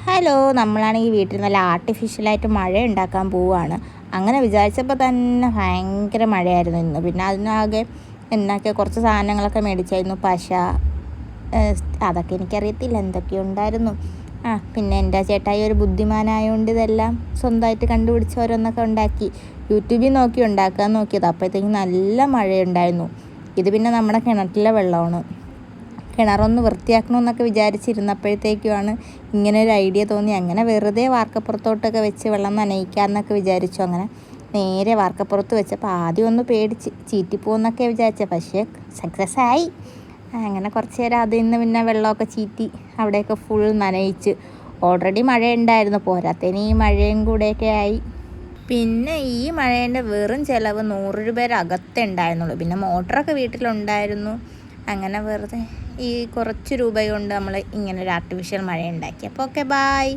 Hello, നമ്മളാണെങ്കിൽ വീട്ടിൽ നല്ല ആർട്ടിഫിഷ്യലായിട്ട് മഴ ഉണ്ടാക്കാൻ പോവുകയാണ്. അങ്ങനെ വിചാരിച്ചപ്പോൾ തന്നെ ഭയങ്കര മഴയായിരുന്നു ഇന്ന്. പിന്നെ അതിനാകെ ഉണ്ടാക്കിയ കുറച്ച് സാധനങ്ങളൊക്കെ മേടിച്ചായിരുന്നു. പശ, അതൊക്കെ എനിക്കറിയത്തില്ല എന്തൊക്കെയോ ഉണ്ടായിരുന്നു. പിന്നെ എൻ്റെ ചേട്ടായി ഒരു ബുദ്ധിമാനായതുകൊണ്ട് ഇതെല്ലാം സ്വന്തമായിട്ട് കണ്ടുപിടിച്ച് ഓരോന്നൊക്കെ ഉണ്ടാക്കി. യൂട്യൂബിൽ നോക്കി ഉണ്ടാക്കാൻ നോക്കിയത്. അപ്പോഴത്തേക്കും നല്ല മഴയുണ്ടായിരുന്നു. ഇത് പിന്നെ നമ്മുടെ കിണറ്റിലെ വെള്ളമാണ്. കിണറൊന്ന് വൃത്തിയാക്കണമെന്നൊക്കെ വിചാരിച്ചിരുന്നപ്പോഴത്തേക്കുമാണ് ഇങ്ങനെ ഒരു ഐഡിയ തോന്നി. അങ്ങനെ വെറുതെ വാർക്കപ്പുറത്തോട്ടൊക്കെ വെച്ച് വെള്ളം നനയിക്കാമെന്നൊക്കെ വിചാരിച്ചു. അങ്ങനെ നേരെ വാർക്കപ്പുറത്ത് വെച്ചപ്പോൾ ആദ്യം ഒന്ന് പേടിച്ച് ചീറ്റിപ്പോന്നൊക്കെ വിചാരിച്ചത്. പക്ഷേ സക്സസ് ആയി. അങ്ങനെ കുറച്ച് നേരം അതിൽ നിന്ന് പിന്നെ വെള്ളമൊക്കെ ചീറ്റി അവിടെയൊക്കെ ഫുൾ നനയിച്ച്. ഓൾറെഡി മഴയുണ്ടായിരുന്നു, പോരാത്തതിന് ഈ മഴയും കൂടെയൊക്കെ ആയി. പിന്നെ ഈ മഴേൻ്റെ വെറും ചിലവ് 100 രൂപയുടെ അകത്തേ ഉണ്ടായിരുന്നുള്ളൂ. പിന്നെ മോട്ടറൊക്കെ വീട്ടിലുണ്ടായിരുന്നു. അങ്ങനെ വെറുതെ ഈ കുറച്ച് രൂപ കൊണ്ട് നമ്മൾ ഇങ്ങനെ ഒരു ആർട്ടിഫിഷ്യൽ മഴ ഉണ്ടാക്കി. അപ്പോൾ ഓക്കെ, ബായ്.